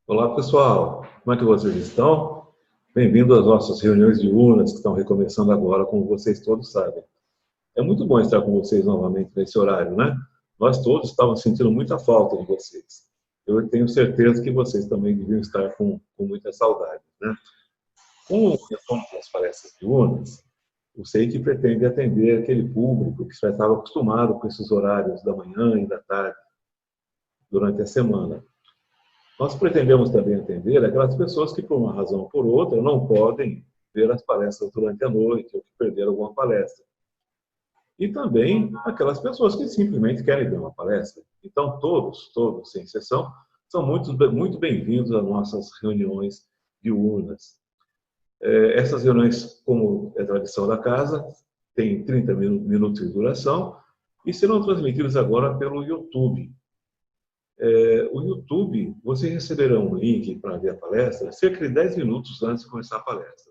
Olá, pessoal. Como é que vocês estão? Bem-vindo às nossas reuniões diurnas que estão recomeçando agora, como vocês todos sabem. É muito bom estar com vocês novamente nesse horário, né? Nós todos estávamos sentindo muita falta de vocês. Eu tenho certeza que vocês também deviam estar com muita saudade, né? Com o retorno das palestras diurnas, o SEIC pretende atender aquele público que já estava acostumado com esses horários da manhã e da tarde durante a semana. Nós pretendemos também atender aquelas pessoas que, por uma razão ou por outra, não podem ver as palestras durante a noite ou que perderam alguma palestra. E também aquelas pessoas que simplesmente querem ver uma palestra. Então, todos, sem exceção, são muito bem-vindos às nossas reuniões diurnas. Essas reuniões, como é tradição da casa, têm 30 minutos de duração e serão transmitidas agora pelo YouTube. O YouTube, vocês receberão um link para ver a palestra cerca de 10 minutos antes de começar a palestra.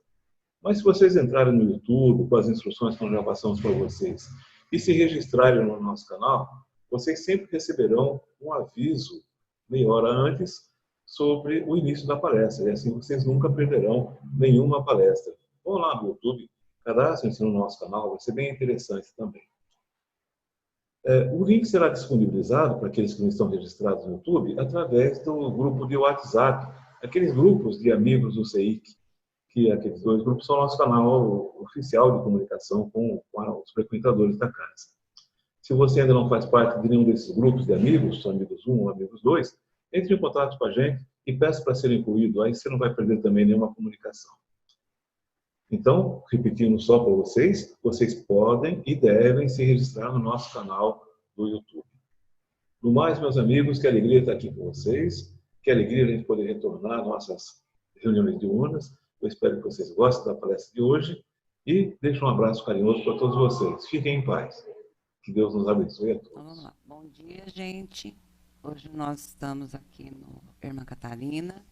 Mas se vocês entrarem no YouTube, com as instruções que nós já passamos para vocês, e se registrarem no nosso canal, vocês sempre receberão um aviso meia hora antes sobre o início da palestra. E assim vocês nunca perderão nenhuma palestra. Vão lá no YouTube, cadastrem-se no nosso canal, vai ser bem interessante também. O link será disponibilizado para aqueles que não estão registrados no YouTube através do grupo de WhatsApp, aqueles grupos de amigos do CEIC, que aqueles dois grupos são nosso canal oficial de comunicação com os frequentadores da casa. Se você ainda não faz parte de nenhum desses grupos de amigos, amigos 1 ou amigos 2, entre em contato com a gente e peça para ser incluído, aí você não vai perder também nenhuma comunicação. Então, repetindo só para vocês, vocês podem e devem se registrar no nosso canal do YouTube. No mais, meus amigos, que alegria estar aqui com vocês, que alegria a gente poder retornar às nossas reuniões diurnas. Eu espero que vocês gostem da palestra de hoje e deixo um abraço carinhoso para todos vocês. Fiquem em paz. Que Deus nos abençoe a todos. Vamos lá. Bom dia, gente. Hoje nós estamos aqui no Irmã Catarina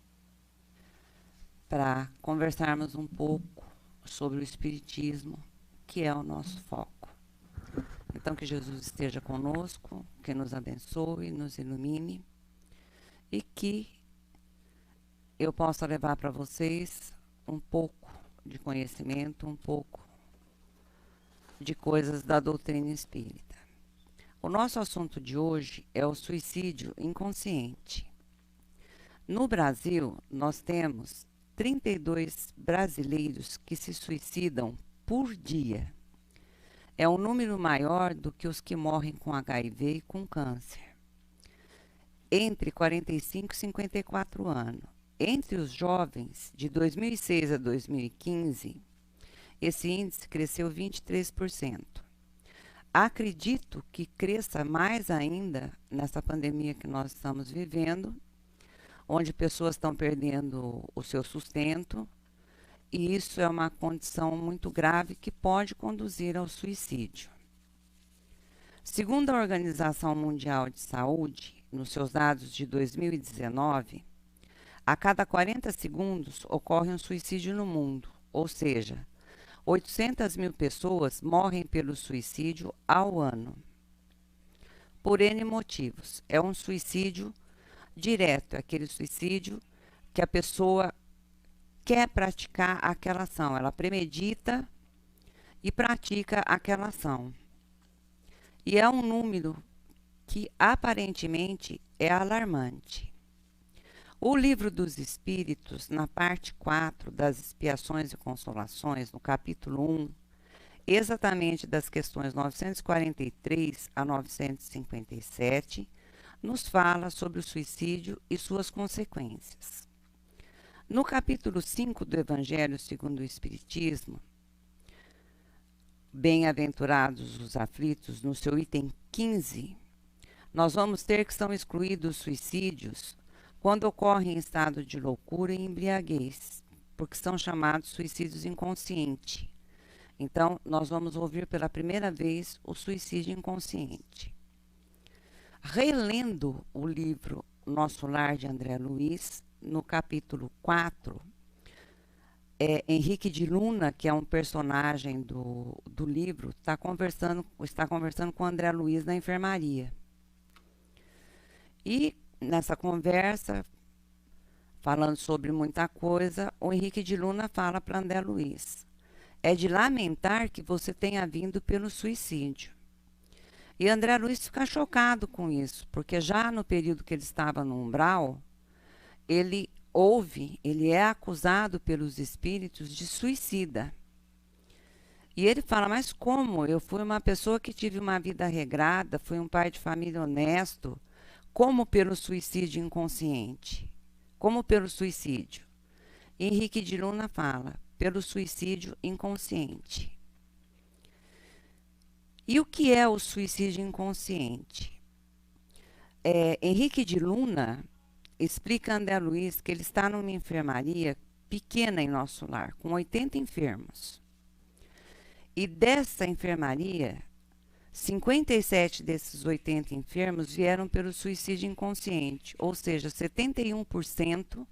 para conversarmos um pouco sobre o Espiritismo, que é o nosso foco. Então, que Jesus esteja conosco, que nos abençoe, nos ilumine e que eu possa levar para vocês um pouco de conhecimento, um pouco de coisas da doutrina espírita. O nosso assunto de hoje é o suicídio inconsciente. No Brasil, nós temos 32 brasileiros que se suicidam por dia. É um número maior do que os que morrem com HIV e com câncer. Entre 45 e 54 anos. Entre os jovens, de 2006 a 2015, esse índice cresceu 23%. Acredito que cresça mais ainda nessa pandemia que nós estamos vivendo, onde pessoas estão perdendo o seu sustento, e isso é uma condição muito grave que pode conduzir ao suicídio. Segundo a Organização Mundial de Saúde, nos seus dados de 2019, a cada 40 segundos ocorre um suicídio no mundo, ou seja, 800 mil pessoas morrem pelo suicídio ao ano. Por N motivos. É um suicídio direto, é aquele suicídio que a pessoa quer praticar aquela ação, ela premedita e pratica aquela ação. E é um número que aparentemente é alarmante. O Livro dos Espíritos, na parte 4 das Expiações e Consolações, no capítulo 1, exatamente das questões 943 a 957, nos fala sobre o suicídio e suas consequências. No capítulo 5 do Evangelho segundo o Espiritismo, Bem-aventurados os aflitos, no seu item 15, nós vamos ter que são excluídos suicídios quando ocorrem em estado de loucura e embriaguez, porque são chamados suicídios inconscientes. Então, nós vamos ouvir pela primeira vez o suicídio inconsciente. Relendo o livro Nosso Lar, de André Luiz, no capítulo 4, Henrique de Luna, que é um personagem do livro, está conversando com André Luiz na enfermaria. E nessa conversa falando sobre muita coisa, o Henrique de Luna fala para André Luiz: é de lamentar que você tenha vindo pelo suicídio. E André Luiz fica chocado com isso, porque já no período que ele estava no umbral, ele é acusado pelos espíritos de suicida. E ele fala: mas como? Eu fui uma pessoa que tive uma vida regrada, fui um pai de família honesto, como pelo suicídio inconsciente? Como pelo suicídio? Henrique de Luna fala: pelo suicídio inconsciente. E o que é o suicídio inconsciente? Henrique de Luna explica a André Luiz que ele está numa enfermaria pequena em nosso lar, com 80 enfermos. E dessa enfermaria, 57 desses 80 enfermos vieram pelo suicídio inconsciente, ou seja, 71%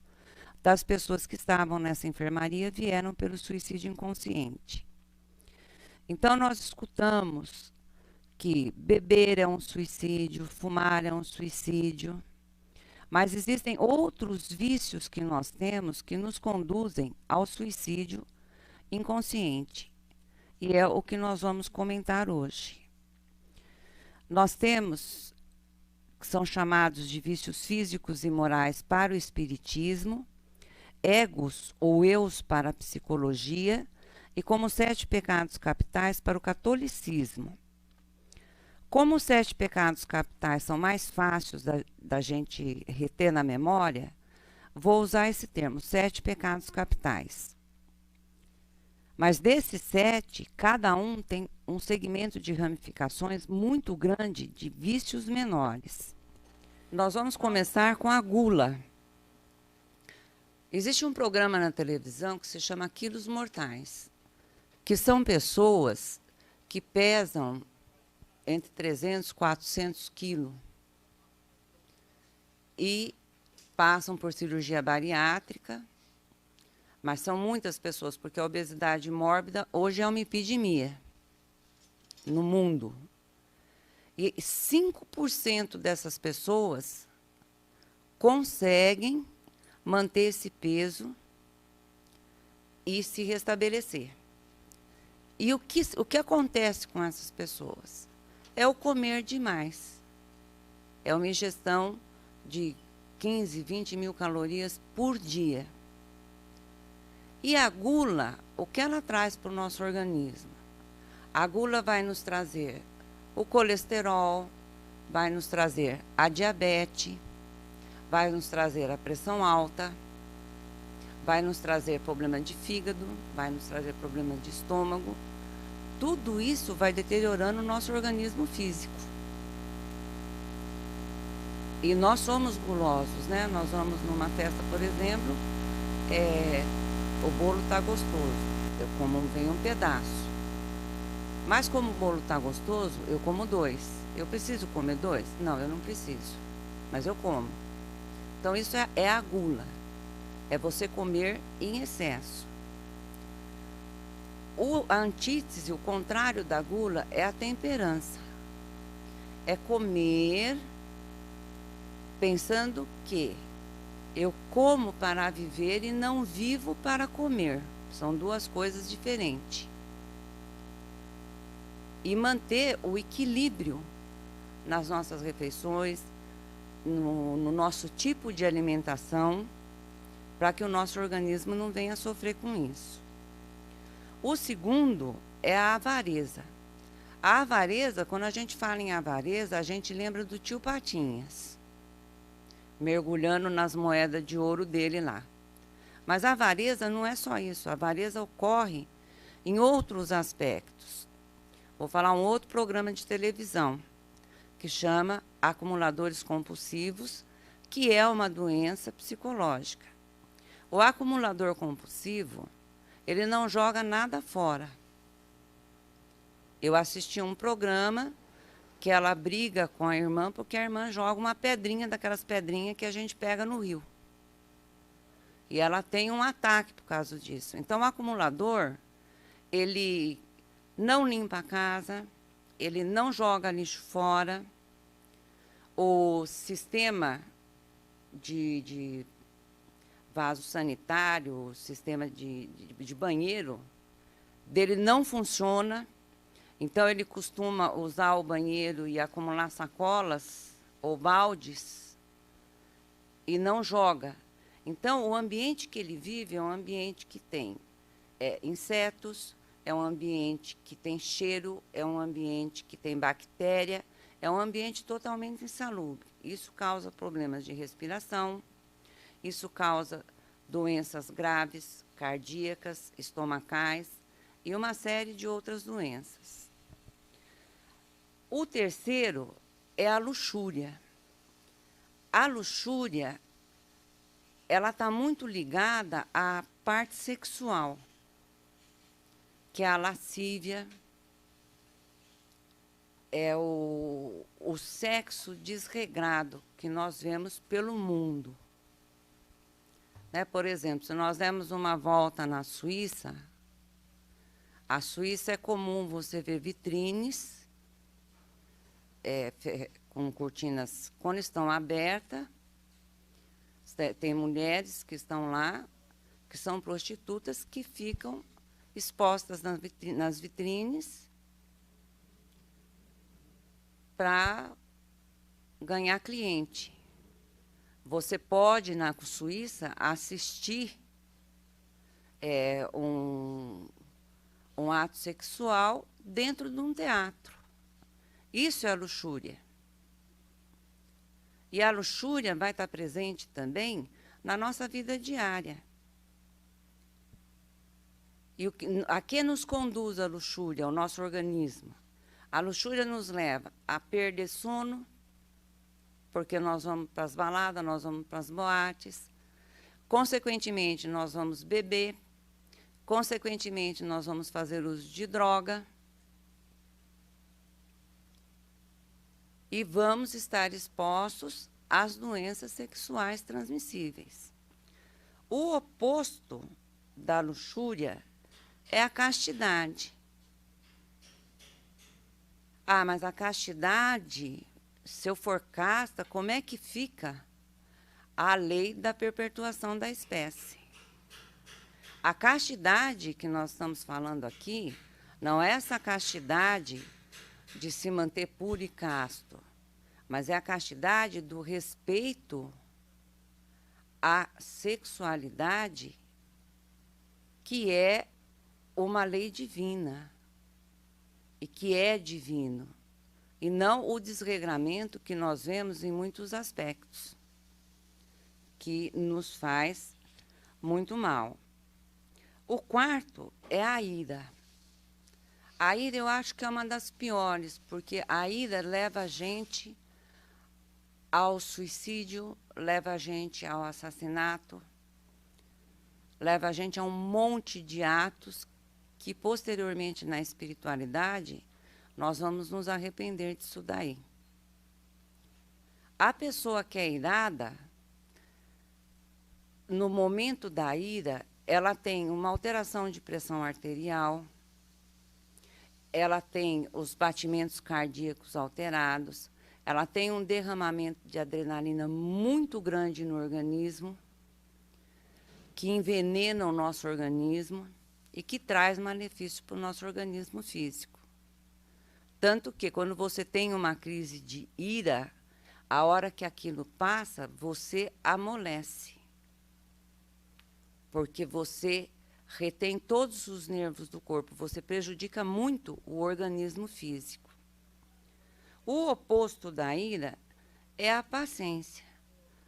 das pessoas que estavam nessa enfermaria vieram pelo suicídio inconsciente. Então, nós escutamos que beber é um suicídio, fumar é um suicídio, mas existem outros vícios que nós temos que nos conduzem ao suicídio inconsciente. E é o que nós vamos comentar hoje. Nós temos, que são chamados de vícios físicos e morais para o espiritismo, egos ou eus para a psicologia e como 7 pecados capitais para o catolicismo. Como os 7 pecados capitais são mais fáceis da gente reter na memória, vou usar esse termo, 7 pecados capitais. Mas desses 7, cada um tem um segmento de ramificações muito grande de vícios menores. Nós vamos começar com a gula. Existe um programa na televisão que se chama Quilos Mortais, que são pessoas que pesam entre 300 e 400 quilos e passam por cirurgia bariátrica, mas são muitas pessoas, porque a obesidade mórbida hoje é uma epidemia no mundo. E 5% dessas pessoas conseguem manter esse peso e se restabelecer. E o que acontece com essas pessoas? É o comer demais. É uma ingestão de 15, 20 mil calorias por dia. E a gula, o que ela traz para o nosso organismo? A gula vai nos trazer o colesterol, vai nos trazer a diabetes, vai nos trazer a pressão alta, vai nos trazer problema de fígado, vai nos trazer problema de estômago. Tudo isso vai deteriorando o nosso organismo físico. E nós somos gulosos, né? Nós vamos numa festa, por exemplo, o bolo está gostoso, eu como um pedaço. Mas como o bolo está gostoso, eu como 2. Eu preciso comer 2? Não, eu não preciso, mas eu como. Então isso é a gula, é você comer em excesso. A antítese, o contrário da gula, é a temperança. É comer pensando que eu como para viver e não vivo para comer. São 2 coisas diferentes. E manter o equilíbrio nas nossas refeições, no nosso tipo de alimentação, para que o nosso organismo não venha sofrer com isso. O segundo é a avareza. A avareza, quando a gente fala em avareza, a gente lembra do tio Patinhas, mergulhando nas moedas de ouro dele lá. Mas a avareza não é só isso, a avareza ocorre em outros aspectos. Vou falar um outro programa de televisão, que chama Acumuladores Compulsivos, que é uma doença psicológica. O acumulador compulsivo, ele não joga nada fora. Eu assisti um programa que ela briga com a irmã porque a irmã joga uma pedrinha, daquelas pedrinhas que a gente pega no rio. E ela tem um ataque por causa disso. Então, o acumulador, ele não limpa a casa, ele não joga lixo fora, o sistema vaso sanitário, o sistema de banheiro dele não funciona, então ele costuma usar o banheiro e acumular sacolas ou baldes e não joga. Então, o ambiente que ele vive é um ambiente que tem insetos, é um ambiente que tem cheiro, é um ambiente que tem bactéria, é um ambiente totalmente insalubre. Isso causa problemas de respiração, isso causa doenças graves, cardíacas, estomacais e uma série de outras doenças. O terceiro é a luxúria. A luxúria, ela está muito ligada à parte sexual, que é a lascívia, é o sexo desregrado que nós vemos pelo mundo. Né? Por exemplo, se nós demos uma volta na Suíça, a Suíça é comum você ver vitrines com cortinas, quando estão abertas, tem mulheres que estão lá, que são prostitutas, que ficam expostas nas vitrines para ganhar cliente. Você pode, na Suíça, assistir um ato sexual dentro de um teatro. Isso é a luxúria. E a luxúria vai estar presente também na nossa vida diária. E a que nos conduz a luxúria, ao nosso organismo? A luxúria nos leva a perder sono, porque nós vamos para as baladas, nós vamos para as boates. Consequentemente, nós vamos beber. Consequentemente, nós vamos fazer uso de droga. E vamos estar expostos às doenças sexuais transmissíveis. O oposto da luxúria é a castidade. Ah, mas a castidade, se eu for casta, como é que fica a lei da perpetuação da espécie? A castidade que nós estamos falando aqui não é essa castidade de se manter puro e casto, mas é a castidade do respeito à sexualidade, que é uma lei divina e que é divino, e não o desregramento que nós vemos em muitos aspectos, que nos faz muito mal. O quarto é a ira. A ira eu acho que é uma das piores, porque a ira leva a gente ao suicídio, leva a gente ao assassinato, leva a gente a um monte de atos que, posteriormente, na espiritualidade, nós vamos nos arrepender disso daí. A pessoa que é irada, no momento da ira, ela tem uma alteração de pressão arterial, ela tem os batimentos cardíacos alterados, ela tem um derramamento de adrenalina muito grande no organismo, que envenena o nosso organismo e que traz malefício para o nosso organismo físico. Tanto que, quando você tem uma crise de ira, a hora que aquilo passa, você amolece. Porque você retém todos os nervos do corpo, você prejudica muito o organismo físico. O oposto da ira é a paciência.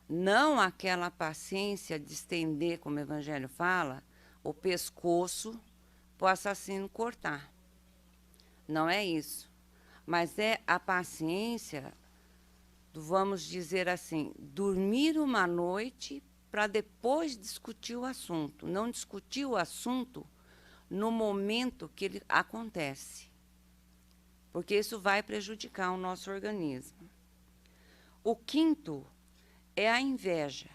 Não aquela paciência de estender, como o Evangelho fala, o pescoço para o assassino cortar. Não é isso. Mas é a paciência, vamos dizer assim, dormir uma noite para depois discutir o assunto. Não discutir o assunto no momento que ele acontece, porque isso vai prejudicar o nosso organismo. O quinto é a inveja.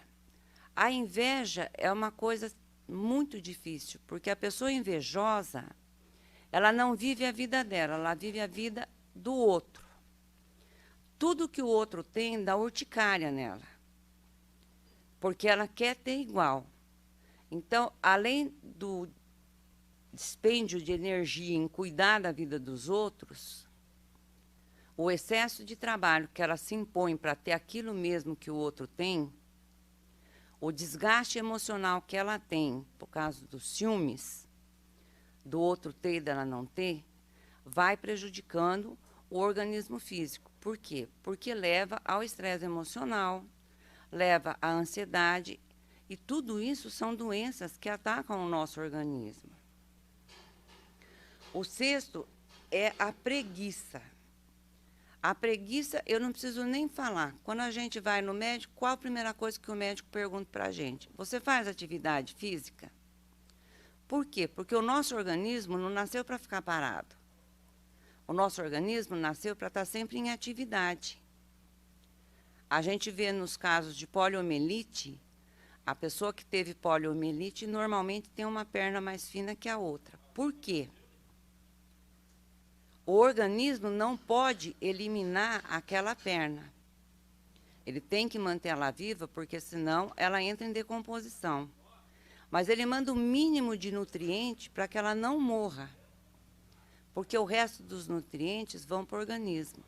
A inveja é uma coisa muito difícil, porque a pessoa invejosa, ela não vive a vida dela, ela vive a vida do outro. Tudo que o outro tem dá urticária nela, porque ela quer ter igual. Então, além do dispêndio de energia em cuidar da vida dos outros, o excesso de trabalho que ela se impõe para ter aquilo mesmo que o outro tem, o desgaste emocional que ela tem por causa dos ciúmes, do outro ter e dela não ter, vai prejudicando o organismo físico. Por quê? Porque leva ao estresse emocional, leva à ansiedade, e tudo isso são doenças que atacam o nosso organismo. O sexto é a preguiça. A preguiça, eu não preciso nem falar. Quando a gente vai no médico, qual a primeira coisa que o médico pergunta para a gente? Você faz atividade física? Por quê? Porque o nosso organismo não nasceu para ficar parado. O nosso organismo nasceu para estar sempre em atividade. A gente vê nos casos de poliomielite, a pessoa que teve poliomielite normalmente tem uma perna mais fina que a outra. Por quê? O organismo não pode eliminar aquela perna. Ele tem que manter ela viva, porque senão ela entra em decomposição. Mas ele manda o mínimo de nutriente para que ela não morra, porque o resto dos nutrientes vão para o organismo.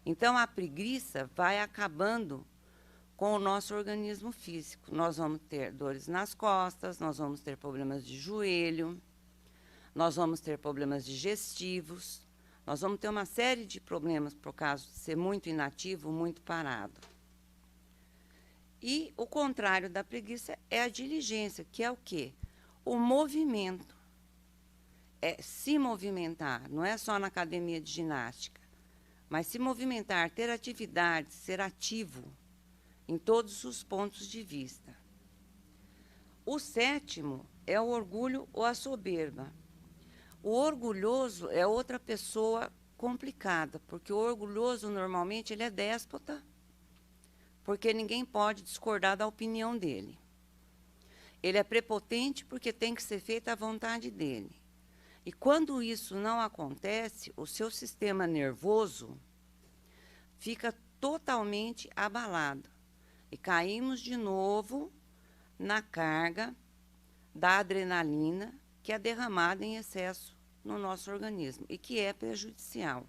Então, a preguiça vai acabando com o nosso organismo físico. Nós vamos ter dores nas costas, nós vamos ter problemas de joelho, nós vamos ter problemas digestivos, nós vamos ter uma série de problemas por causa de ser muito inativo, muito parado. E o contrário da preguiça é a diligência, que é o quê? O movimento. É se movimentar, não é só na academia de ginástica, mas se movimentar, ter atividade, ser ativo em todos os pontos de vista. O sétimo é o orgulho ou a soberba. O orgulhoso é outra pessoa complicada, porque o orgulhoso normalmente ele é déspota, porque ninguém pode discordar da opinião dele. Ele é prepotente porque tem que ser feita a vontade dele. E quando isso não acontece, o seu sistema nervoso fica totalmente abalado. E caímos de novo na carga da adrenalina, que é derramada em excesso no nosso organismo e que é prejudicial.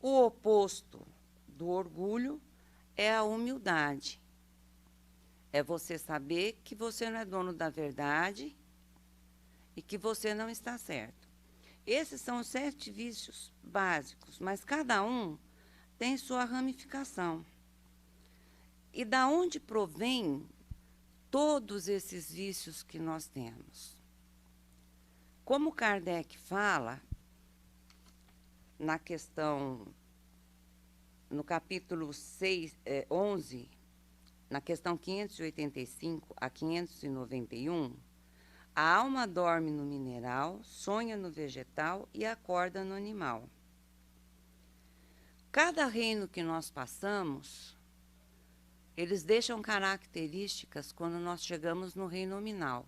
O oposto do orgulho é a humildade. É você saber que você não é dono da verdade e que você não está certo. Esses são os 7 vícios básicos, mas cada um tem sua ramificação. E da onde provém todos esses vícios que nós temos? Como Kardec fala na questão, no capítulo 11, na questão 585 a 591, a alma dorme no mineral, sonha no vegetal e acorda no animal. Cada reino que nós passamos, eles deixam características quando nós chegamos no reino nominal.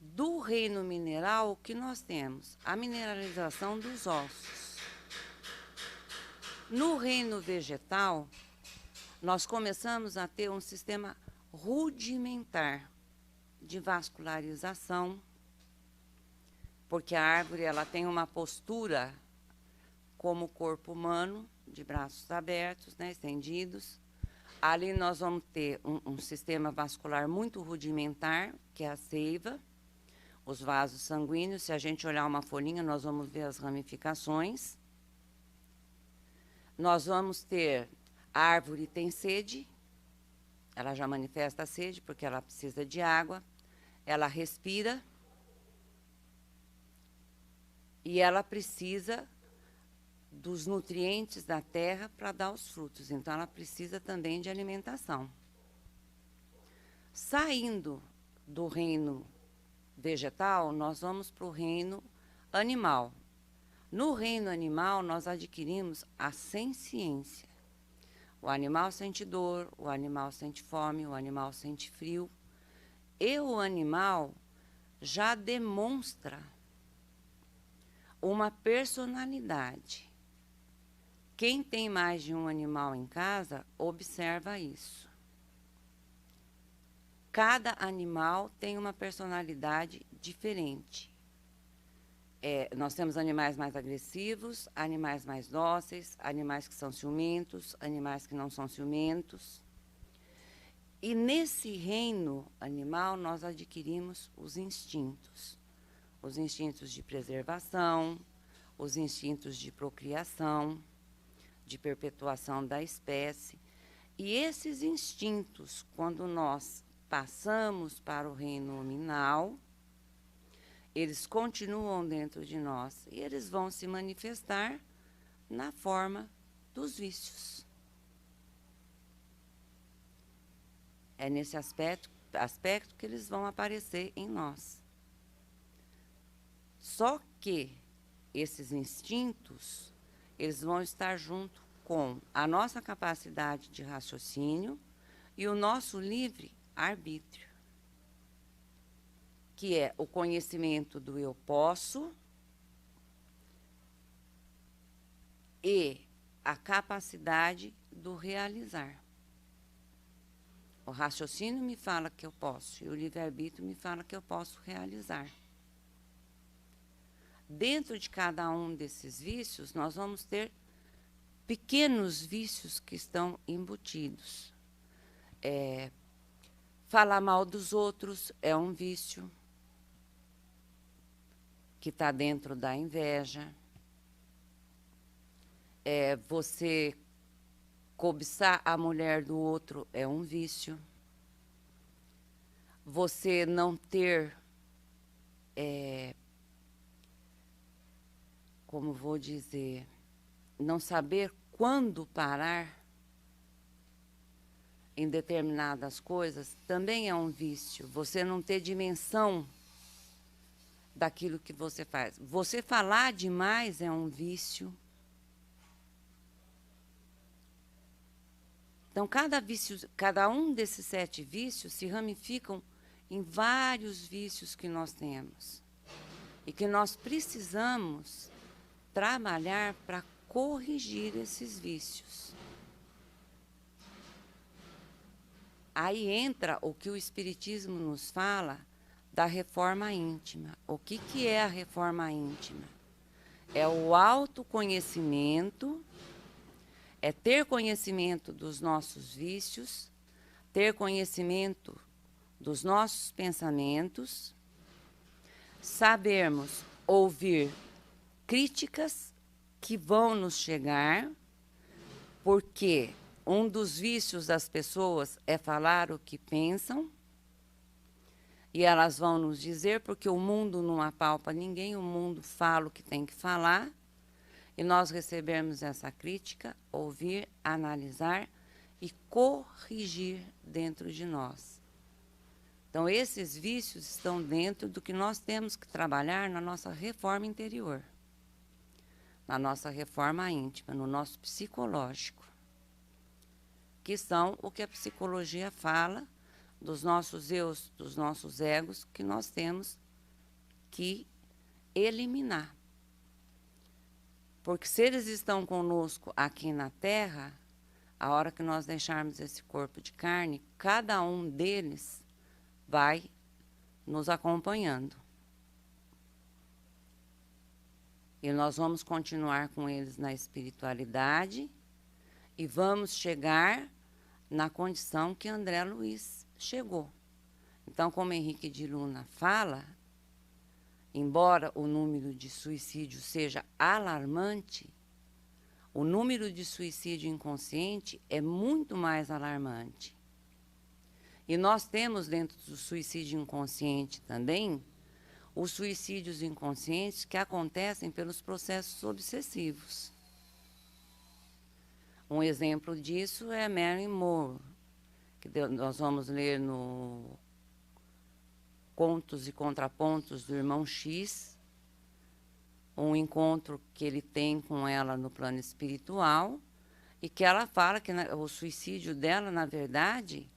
Do reino mineral, o que nós temos? A mineralização dos ossos. No reino vegetal, nós começamos a ter um sistema rudimentar de vascularização, porque a árvore ela tem uma postura como o corpo humano, de braços abertos, né, estendidos. Ali nós vamos ter um sistema vascular muito rudimentar, que é a seiva, os vasos sanguíneos. Se a gente olhar uma folhinha, nós vamos ver as ramificações. Nós vamos ter, a árvore tem sede, ela já manifesta a sede, porque ela precisa de água, ela respira, e ela precisa dos nutrientes da terra para dar os frutos. Então, ela precisa também de alimentação. Saindo do reino vegetal, nós vamos para o reino animal. No reino animal, nós adquirimos a senciência. O animal sente dor, o animal sente fome, o animal sente frio. E o animal já demonstra uma personalidade. Quem tem mais de um animal em casa, observa isso. cada animal tem uma personalidade diferente. Nós temos animais mais agressivos, animais mais dóceis, animais que são ciumentos, animais que não são ciumentos. E nesse reino animal nós adquirimos os instintos de preservação, os instintos de procriação, de perpetuação da espécie. E esses instintos, quando nós passamos para o reino nominal, eles continuam dentro de nós e eles vão se manifestar na forma dos vícios. É nesse aspecto que eles vão aparecer em nós. Só que esses instintos, eles vão estar junto com a nossa capacidade de raciocínio e o nosso livre-arbítrio, que é o conhecimento do eu posso e a capacidade do realizar. O raciocínio me fala que eu posso e o livre-arbítrio me fala que eu posso realizar. Dentro de cada um desses vícios, nós vamos ter pequenos vícios que estão embutidos. Falar mal dos outros é um vício que está dentro da inveja. Você cobiçar a mulher do outro é um vício. Você não ter, como vou dizer, não saber quando parar em determinadas coisas também é um vício. Você não ter dimensão daquilo que você faz. Você falar demais é um vício. Então, cada um desses 7 vícios se ramificam em vários vícios que nós temos e que nós precisamos trabalhar para corrigir esses vícios. Aí entra o que o Espiritismo nos fala da reforma íntima. O que é a reforma íntima? É o autoconhecimento, é ter conhecimento dos nossos vícios, ter conhecimento dos nossos pensamentos, sabermos ouvir críticas que vão nos chegar, porque um dos vícios das pessoas é falar o que pensam, e elas vão nos dizer, porque o mundo não apalpa ninguém, o mundo fala o que tem que falar, e nós recebemos essa crítica, ouvir, analisar e corrigir dentro de nós. Então, esses vícios estão dentro do que nós temos que trabalhar na nossa reforma interior, na nossa reforma íntima, no nosso psicológico, que são o que a psicologia fala dos nossos eus, dos nossos egos, que nós temos que eliminar. Porque se eles estão conosco aqui na Terra, a hora que nós deixarmos esse corpo de carne, cada um deles vai nos acompanhando. E nós vamos continuar com eles na espiritualidade e vamos chegar na condição que André Luiz chegou. Então, como Henrique de Luna fala, embora o número de suicídio seja alarmante, o número de suicídio inconsciente é muito mais alarmante. E nós temos dentro do suicídio inconsciente também os suicídios inconscientes que acontecem pelos processos obsessivos. Um exemplo disso é Marilyn Monroe, que nós vamos ler no Contos e Contrapontos do Irmão X, um encontro que ele tem com ela no plano espiritual, e que ela fala que o suicídio dela, na verdade,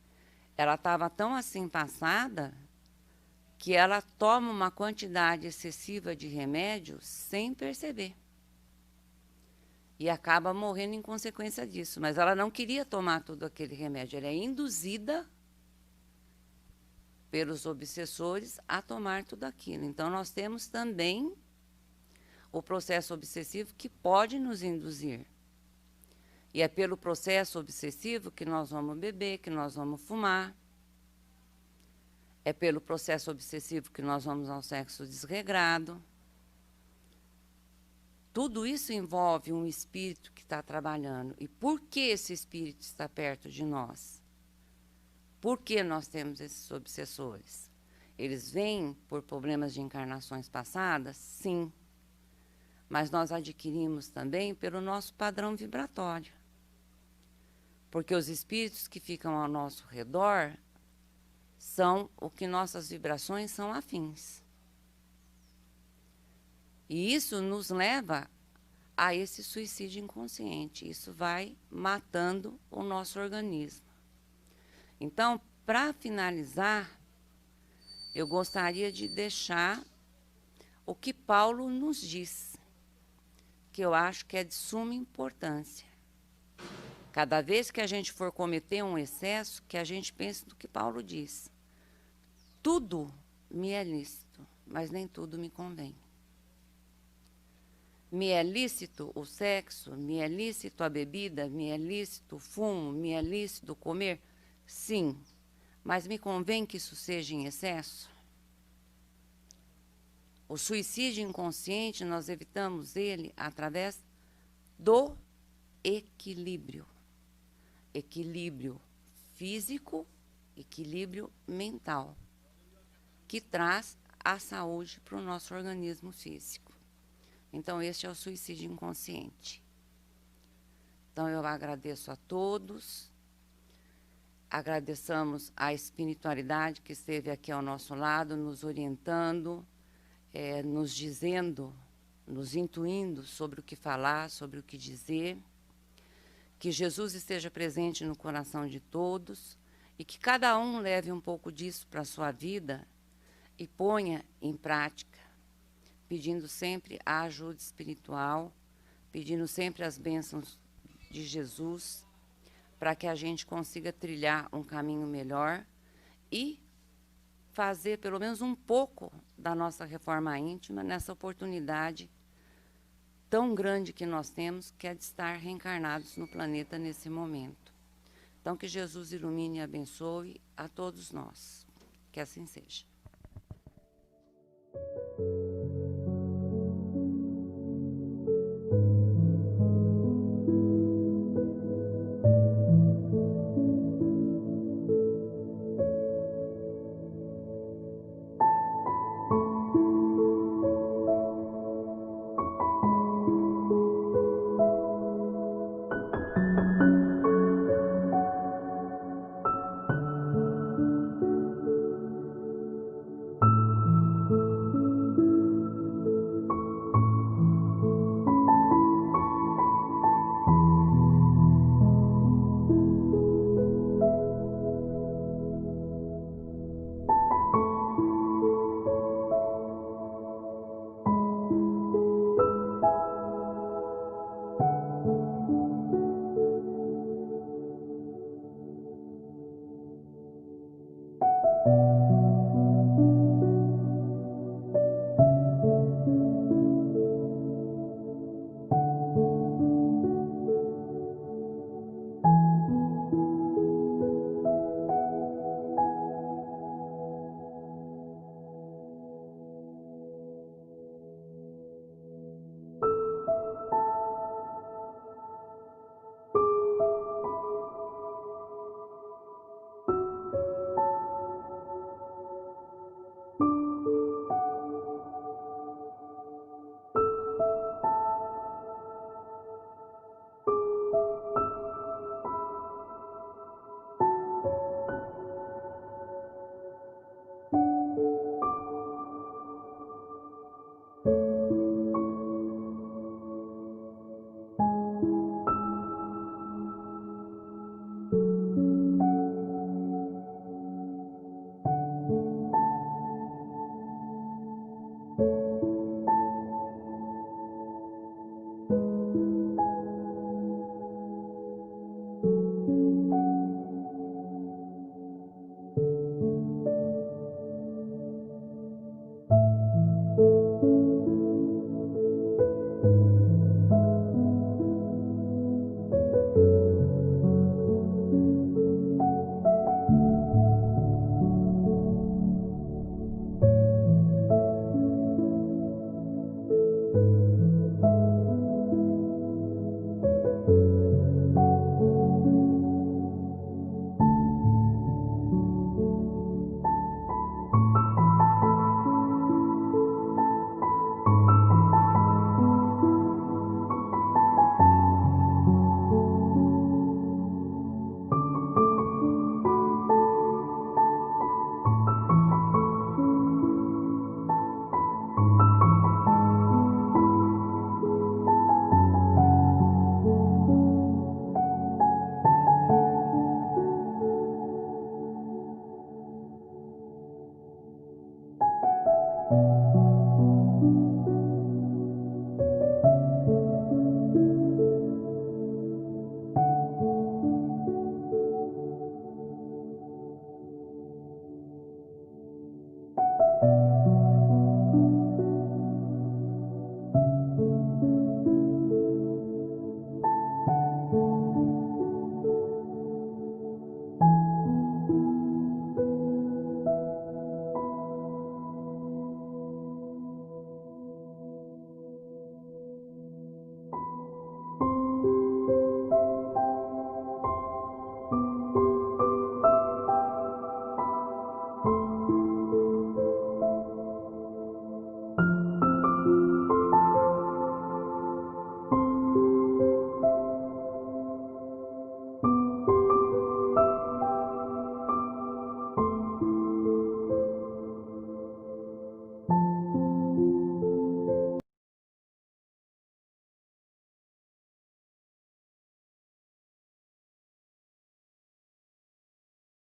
ela estava tão assim passada que ela toma uma quantidade excessiva de remédio sem perceber. E acaba morrendo em consequência disso. Mas ela não queria tomar todo aquele remédio. Ela é induzida pelos obsessores a tomar tudo aquilo. Então, nós temos também o processo obsessivo que pode nos induzir. E é pelo processo obsessivo que nós vamos beber, que nós vamos fumar. É pelo processo obsessivo que nós vamos ao sexo desregrado. Tudo isso envolve um espírito que está trabalhando. E por que esse espírito está perto de nós? Por que nós temos esses obsessores? Eles vêm por problemas de encarnações passadas? Sim. Mas nós adquirimos também pelo nosso padrão vibratório. Porque os espíritos que ficam ao nosso redor são o que nossas vibrações são afins. E isso nos leva a esse suicídio inconsciente. Isso vai matando o nosso organismo. Então, para finalizar, eu gostaria de deixar o que Paulo nos diz, que eu acho que é de suma importância. Cada vez que a gente for cometer um excesso, que a gente pense no que Paulo diz. Tudo me é lícito, mas nem tudo me convém. Me é lícito o sexo, me é lícito a bebida, me é lícito o fumo, me é lícito comer? Sim, mas me convém que isso seja em excesso? O suicídio inconsciente, nós evitamos ele através do equilíbrio. Equilíbrio físico, equilíbrio mental, que traz a saúde para o nosso organismo físico. Então, este é o suicídio inconsciente. Então, eu agradeço a todos, agradeçamos a espiritualidade que esteve aqui ao nosso lado, nos orientando, nos dizendo, nos intuindo sobre o que falar, sobre o que dizer. Que Jesus esteja presente no coração de todos e que cada um leve um pouco disso para a sua vida e ponha em prática, pedindo sempre a ajuda espiritual, pedindo sempre as bênçãos de Jesus, para que a gente consiga trilhar um caminho melhor e fazer pelo menos um pouco da nossa reforma íntima nessa oportunidade tão grande que nós temos, que é de estar reencarnados no planeta nesse momento. Então, que Jesus ilumine e abençoe a todos nós. Que assim seja.